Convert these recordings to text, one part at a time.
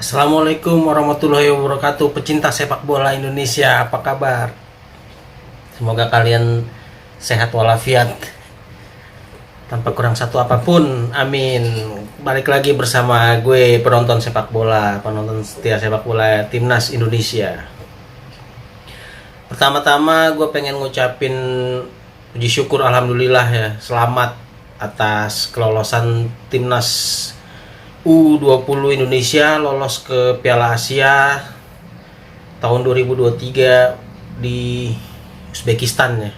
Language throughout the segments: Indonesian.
Assalamualaikum warahmatullahi wabarakatuh, pecinta sepak bola Indonesia, apa kabar? Semoga kalian sehat walafiat tanpa kurang satu apapun, amin. Balik lagi bersama gue, penonton sepak bola, penonton setia sepak bola Timnas Indonesia. Pertama-tama gue pengen ngucapin puji syukur, alhamdulillah ya, selamat atas kelolosan Timnas U20 Indonesia lolos ke Piala Asia tahun 2023 di Uzbekistan ya.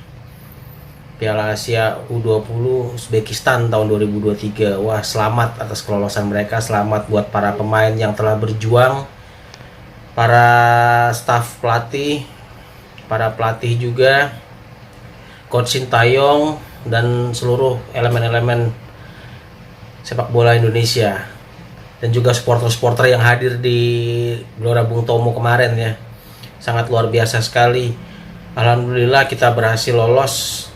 Piala Asia U20 Uzbekistan tahun 2023. Wah, selamat atas kelolosan mereka, selamat buat para pemain yang telah berjuang, para staf pelatih, para pelatih juga, Coach Sintayong dan seluruh elemen-elemen sepak bola Indonesia, dan juga supporter-supporter yang hadir di Gelora Bung Tomo kemarin ya. Sangat luar biasa sekali. Alhamdulillah kita berhasil lolos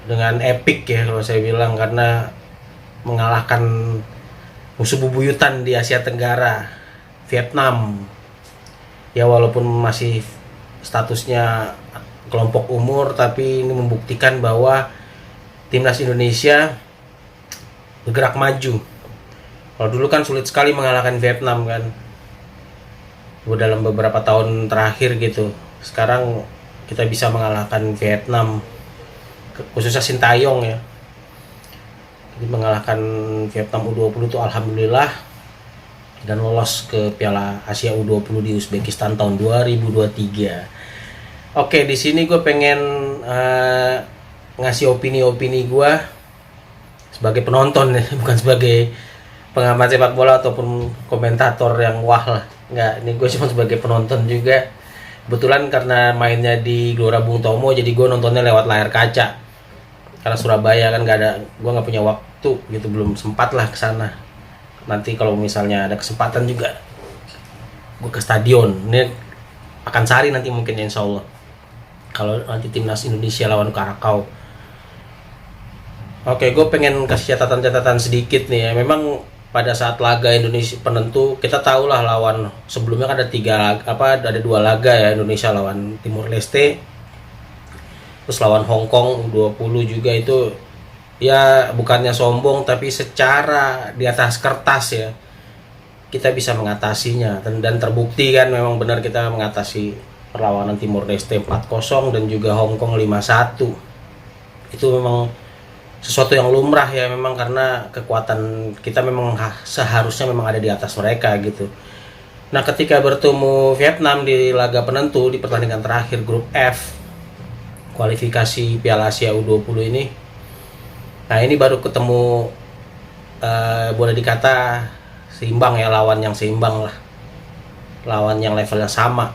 dengan epic ya kalau saya bilang, karena mengalahkan musuh bubuyutan di Asia Tenggara, Vietnam. Ya walaupun masih statusnya kelompok umur, tapi ini membuktikan bahwa Timnas Indonesia bergerak maju. Kalau dulu kan sulit sekali mengalahkan Vietnam kan, dalam beberapa tahun terakhir gitu. Sekarang kita bisa mengalahkan Vietnam, khususnya Sintayong ya. Jadi mengalahkan Vietnam U20 itu alhamdulillah, dan lolos ke Piala Asia U20 di Uzbekistan tahun 2023. Oke, di sini gue pengen ngasih opini-opini gue sebagai penonton ya, bukan sebagai pengamat sepak bola ataupun komentator yang wah lah. Nggak, ini gue cuma sebagai penonton juga. Kebetulan karena mainnya di Gelora Bung Tomo, jadi gue nontonnya lewat layar kaca. Karena Surabaya kan gue nggak punya waktu gitu, belum sempat lah ke sana. Nanti kalau misalnya ada kesempatan juga gue ke stadion. Ini akan Sari nanti mungkin insya Allah, kalau nanti Timnas Indonesia lawan Karakau. Oke, gue pengen kasih catatan-catatan sedikit nih ya. Memang pada saat laga Indonesia penentu, kita tahu lah lawan sebelumnya kan ada dua laga ya, Indonesia lawan Timur Leste, terus lawan Hong Kong U20 juga. Itu ya bukannya sombong, tapi secara di atas kertas ya kita bisa mengatasinya, dan terbukti kan memang benar kita mengatasi perlawanan Timur Leste 4-0 dan juga Hong Kong 5-1. Itu memang sesuatu yang lumrah ya, memang karena kekuatan kita memang seharusnya memang ada di atas mereka gitu. Nah, ketika bertemu Vietnam di laga penentu di pertandingan terakhir grup F kualifikasi Piala Asia U20 ini, nah ini baru ketemu boleh dikata seimbang ya, lawan yang seimbang lah, lawan yang levelnya sama.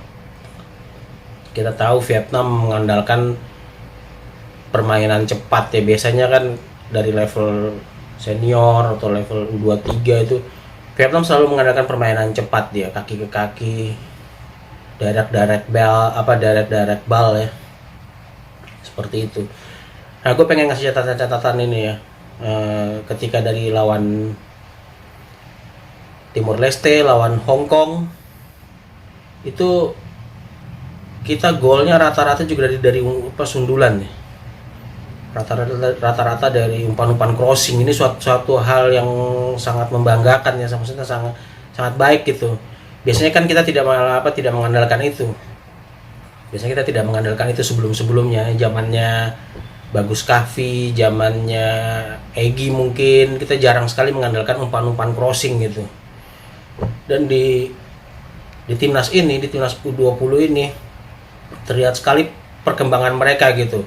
Kita tahu Vietnam mengandalkan permainan cepat ya, biasanya kan dari level senior atau level U23 itu Vietnam selalu mengandalkan permainan cepat dia, kaki ke kaki, direct ball ya, seperti itu. Nah, gue pengen ngasih catatan ini ya, ketika dari lawan Timur Leste, lawan Hong Kong itu kita golnya rata-rata juga dari sundulan ya. Rata-rata dari umpan-umpan crossing. Ini suatu hal yang sangat membanggakan ya, maksudnya sangat baik gitu. Biasanya kan kita tidak mengandalkan itu. Biasanya kita tidak mengandalkan itu sebelum-sebelumnya, zamannya Bagus Kahvi, zamannya Egy mungkin, kita jarang sekali mengandalkan umpan-umpan crossing gitu. Dan di timnas ini, di timnas U20 ini terlihat sekali perkembangan mereka gitu.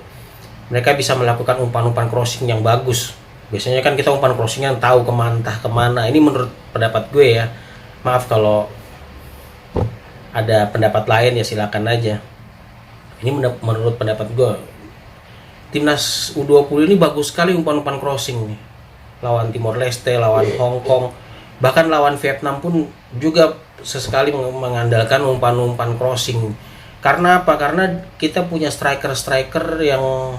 Mereka bisa melakukan umpan-umpan crossing yang bagus. Biasanya kan kita umpan crossing yang tahu kemana. Ini menurut pendapat gue ya. Maaf kalau ada pendapat lain ya, silakan aja. Ini menurut pendapat gue. Timnas U20 ini bagus sekali umpan-umpan crossing nih. Lawan Timor Leste, lawan Hong Kong, bahkan lawan Vietnam pun juga sesekali mengandalkan umpan-umpan crossing. Karena apa? Karena kita punya striker yang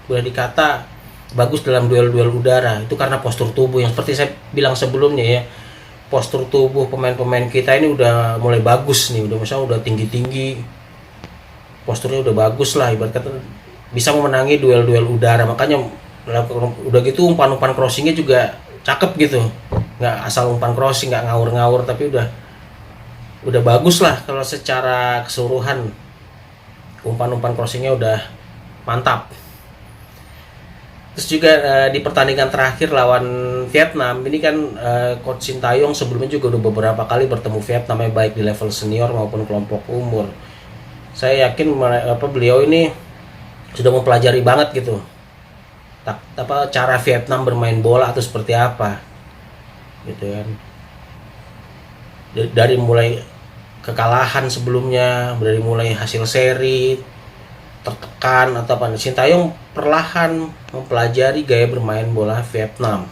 boleh dikata bagus dalam duel-duel udara. Itu karena postur tubuh yang seperti saya bilang sebelumnya ya. postur tubuh pemain-pemain kita ini udah mulai bagus nih, udah misalnya udah tinggi-tinggi, posturnya udah bagus lah, ibarat kata bisa memenangi duel-duel udara. Makanya udah gitu umpan-umpan crossingnya juga cakep gitu, nggak asal umpan crossing, nggak ngawur-ngawur, tapi udah bagus lah kalau secara keseluruhan. Umpan-umpan crossingnya udah mantap. Terus juga di pertandingan terakhir lawan Vietnam ini kan, Coach Sintayong sebelumnya juga udah beberapa kali bertemu Vietnam, baik di level senior maupun kelompok umur. Saya yakin beliau ini sudah mempelajari banget gitu cara Vietnam bermain bola atau seperti apa gitu kan. Dari mulai kekalahan sebelumnya, dari mulai hasil seri tertekan atau apa, Sintayong perlahan mempelajari gaya bermain bola Vietnam,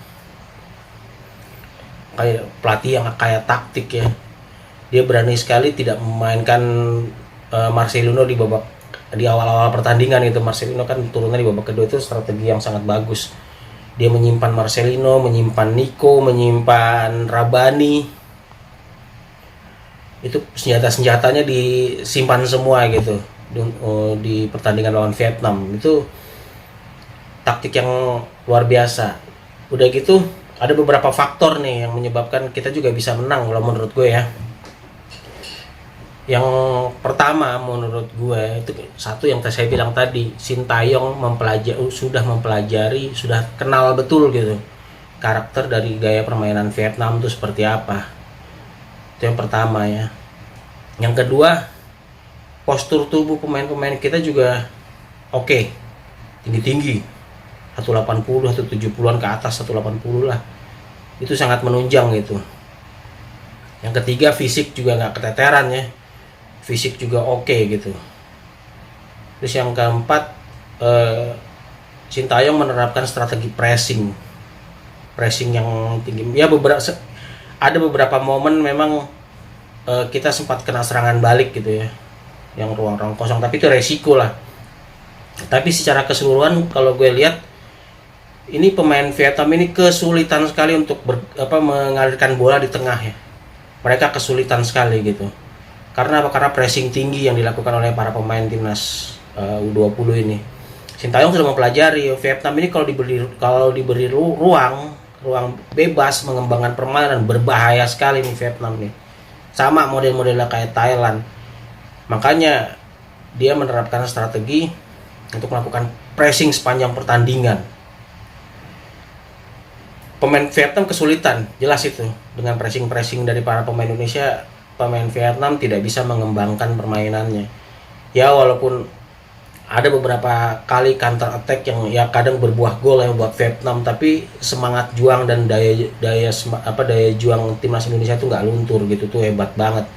kayak pelatih yang kayak taktik ya. Dia berani sekali tidak memainkan Marcelino di awal-awal pertandingan itu. Marcelino kan turunnya di babak kedua, itu strategi yang sangat bagus. Dia menyimpan Marcelino, menyimpan Nico, menyimpan Rabani. Itu senjata-senjatanya disimpan semua gitu di pertandingan lawan Vietnam. Itu taktik yang luar biasa. Udah gitu ada beberapa faktor nih yang menyebabkan kita juga bisa menang kalau menurut gue ya. Yang pertama menurut gue itu satu yang saya bilang tadi, Sintayong sudah mempelajari, sudah kenal betul gitu karakter dari gaya permainan Vietnam itu seperti apa. Itu yang pertama ya. Yang kedua, postur tubuh pemain-pemain kita juga oke. Tinggi-tinggi 180, 170-an ke atas, 180 lah. Itu sangat menunjang gitu. Yang ketiga, fisik juga nggak keteteran ya. Fisik juga oke gitu. Terus yang keempat, Sintayong menerapkan strategi pressing yang tinggi ya. Ada beberapa momen memang kita sempat kena serangan balik gitu ya, yang ruang-ruang kosong, tapi itu resiko lah. Tapi secara keseluruhan kalau gue lihat ini pemain Vietnam ini kesulitan sekali untuk mengalirkan bola di tengah ya. Mereka kesulitan sekali gitu. Karena apa? Karena pressing tinggi yang dilakukan oleh para pemain timnas U20 ini. Sintayong sudah mempelajari Vietnam ini kalau diberi ruang bebas mengembangkan permainan, berbahaya sekali nih Vietnam nih. Sama model-modelnya kayak Thailand. Makanya dia menerapkan strategi untuk melakukan pressing sepanjang pertandingan. Pemain Vietnam kesulitan, jelas itu. Dengan pressing dari para pemain Indonesia, pemain Vietnam tidak bisa mengembangkan permainannya. Ya walaupun ada beberapa kali counter attack yang ya kadang berbuah gol ya buat Vietnam, tapi semangat juang dan daya juang timnas Indonesia itu nggak luntur gitu, tuh hebat banget.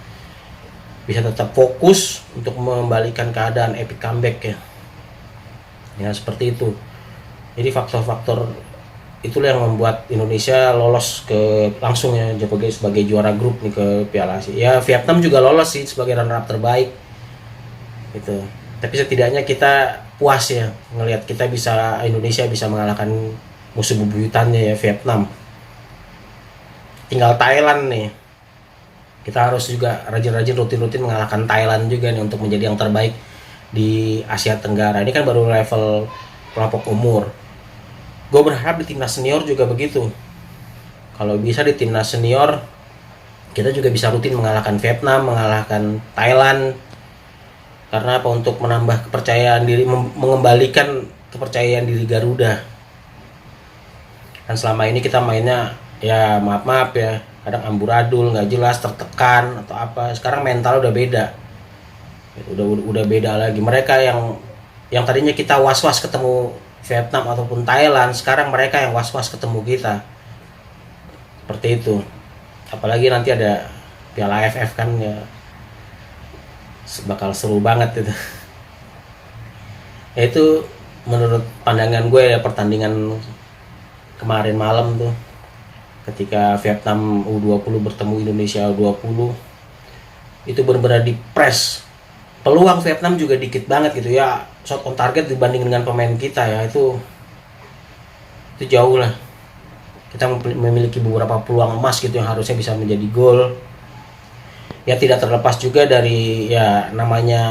Bisa tetap fokus untuk membalikan keadaan, epic comeback ya. Ya seperti itu. Jadi faktor-faktor itulah yang membuat Indonesia lolos langsung ya sebagai juara grup nih ke Piala Asia. Ya Vietnam juga lolos sih sebagai runner up terbaik gitu. Tapi setidaknya kita puas ya ngelihat Indonesia bisa mengalahkan musuh bebuyutannya ya Vietnam. Tinggal Thailand nih. Kita harus juga rajin-rajin rutin-rutin mengalahkan Thailand juga nih untuk menjadi yang terbaik di Asia Tenggara. Ini kan baru level kelompok umur. Gue berharap di timnas senior juga begitu. Kalau bisa di timnas senior kita juga bisa rutin mengalahkan Vietnam, mengalahkan Thailand. Karena apa? Untuk menambah kepercayaan diri, mengembalikan kepercayaan diri Garuda. Dan selama ini kita mainnya ya maaf ya, kadang amburadul, nggak jelas, tertekan atau apa. Sekarang mental udah beda. Udah beda lagi. Mereka yang tadinya kita was-was ketemu Vietnam ataupun Thailand, sekarang mereka yang was-was ketemu kita. Seperti itu. Apalagi nanti ada Piala AFF kan ya, bakal seru banget itu. Ya itu menurut pandangan gue ya, pertandingan kemarin malam tuh ketika Vietnam U20 bertemu Indonesia U20 itu benar-benar di press. Peluang Vietnam juga dikit banget gitu ya, shot on target dibanding dengan pemain kita ya, itu jauh lah. kita memiliki beberapa peluang emas gitu yang harusnya bisa menjadi gol. Ya tidak terlepas juga dari ya namanya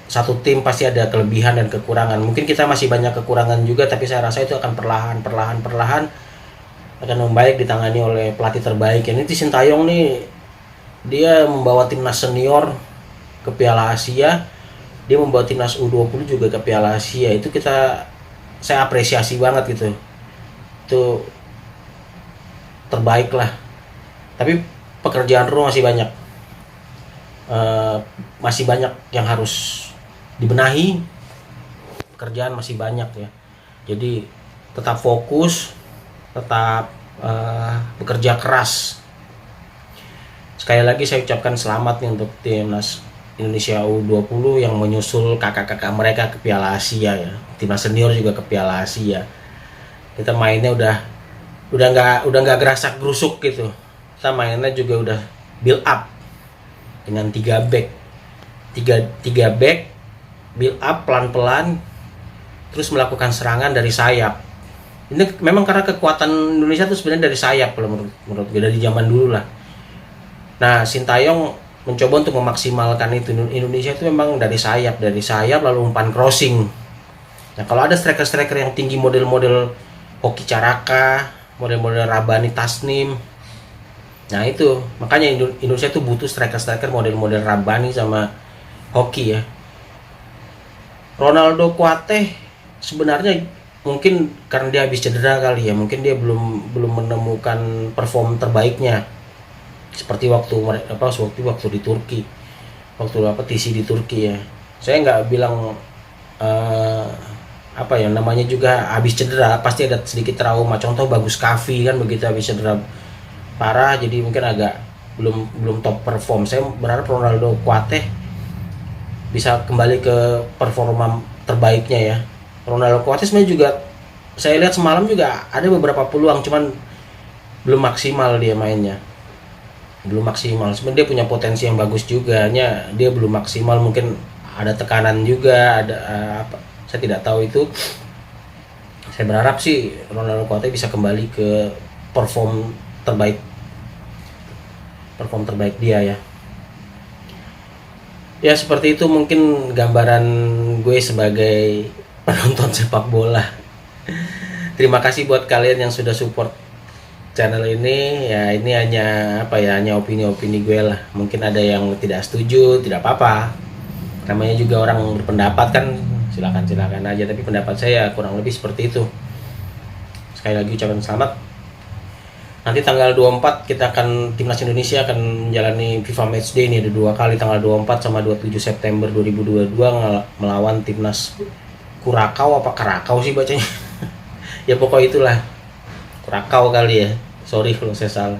satu tim pasti ada kelebihan dan kekurangan. Mungkin kita masih banyak kekurangan juga, tapi saya rasa itu akan perlahan akan membaik ditangani oleh pelatih terbaik. Ini Sintayong nih, dia membawa timnas senior ke Piala Asia, dia membawa timnas U20 juga ke Piala Asia. Itu saya apresiasi banget gitu. Itu terbaik lah. Tapi pekerjaan rumah masih banyak. Masih banyak yang harus dibenahi, pekerjaan masih banyak ya. Jadi tetap fokus, tetap bekerja keras. Sekali lagi saya ucapkan selamat nih untuk timnas Indonesia U20 yang menyusul kakak-kakak mereka ke Piala Asia ya. Timnas senior juga ke Piala Asia. Kita mainnya udah nggak gerasak gerusuk gitu. Kita mainnya juga udah build up dengan 3 back. 3 back build up pelan-pelan, terus melakukan serangan dari sayap. Ini memang karena kekuatan Indonesia itu sebenarnya dari sayap kalau menurut gue, dari zaman dulu lah. Nah, Sintayong mencoba untuk memaksimalkan itu. Indonesia itu memang dari sayap lalu umpan crossing. Nah, kalau ada striker-striker yang tinggi model-model Hoki Caraka, model-model Rabani Tasnim, nah itu makanya Indonesia itu butuh striker-striker model-model Rabani sama Hoki ya. Ronaldo Kuateh sebenarnya mungkin karena dia habis cedera kali ya, mungkin dia belum menemukan perform terbaiknya seperti waktu di Turki, TC di Turki ya. Saya nggak bilang namanya juga habis cedera pasti ada sedikit trauma. Contoh Bagus Kavi kan begitu habis cedera parah, jadi mungkin agak belum top perform. Saya berharap Ronaldo Kuateh bisa kembali ke performa terbaiknya ya. Ronaldo Kuateh sebenarnya juga saya lihat semalam juga ada beberapa peluang, cuman belum maksimal dia mainnya. Belum maksimal. Sebenarnya dia punya potensi yang bagus juga, hanya dia belum maksimal, mungkin ada tekanan juga, ada saya tidak tahu itu. Saya berharap sih Ronaldo Kuateh bisa kembali ke perform terbaik dia ya. Ya seperti itu mungkin gambaran gue sebagai penonton sepak bola. Terima kasih buat kalian yang sudah support channel ini. Ya ini hanya opini-opini gue lah. Mungkin ada yang tidak setuju, tidak apa-apa. Namanya juga orang berpendapat kan, silakan aja. Tapi pendapat saya kurang lebih seperti itu. Sekali lagi ucapkan selamat. Nanti tanggal 24 kita timnas Indonesia akan menjalani FIFA Matchday ini, ada 2 kali, tanggal 24 sama 27 September 2022 melawan timnas Kurakau sih bacanya. Ya pokoknya itulah. Kurakau kali ya. Sorry kalau saya salah.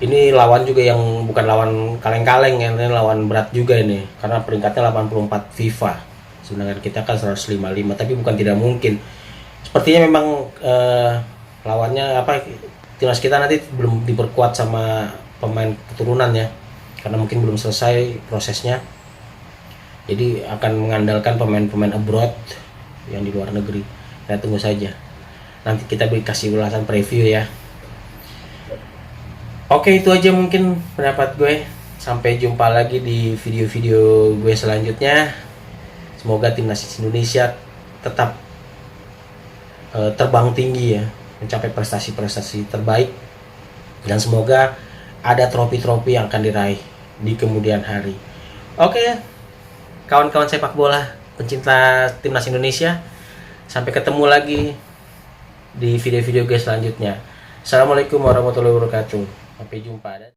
Ini lawan juga yang bukan lawan kaleng-kaleng ya, ini lawan berat juga ini karena peringkatnya 84 FIFA. Sedangkan kita kan 155, tapi bukan tidak mungkin. Sepertinya memang lawannya timnas kita nanti belum diperkuat sama pemain keturunan ya, karena mungkin belum selesai prosesnya, jadi akan mengandalkan pemain-pemain abroad yang di luar negeri. Kita tunggu saja, nanti kita kasih ulasan preview ya. Oke, itu aja mungkin pendapat gue. Sampai jumpa lagi di video-video gue selanjutnya. Semoga timnas Indonesia tetap terbang tinggi ya, mencapai prestasi-prestasi terbaik, dan semoga ada trofi-trofi yang akan diraih di kemudian hari. Oke, kawan-kawan sepak bola, pencinta timnas Indonesia, sampai ketemu lagi di video-video gue selanjutnya. Assalamualaikum warahmatullahi wabarakatuh. Sampai jumpa.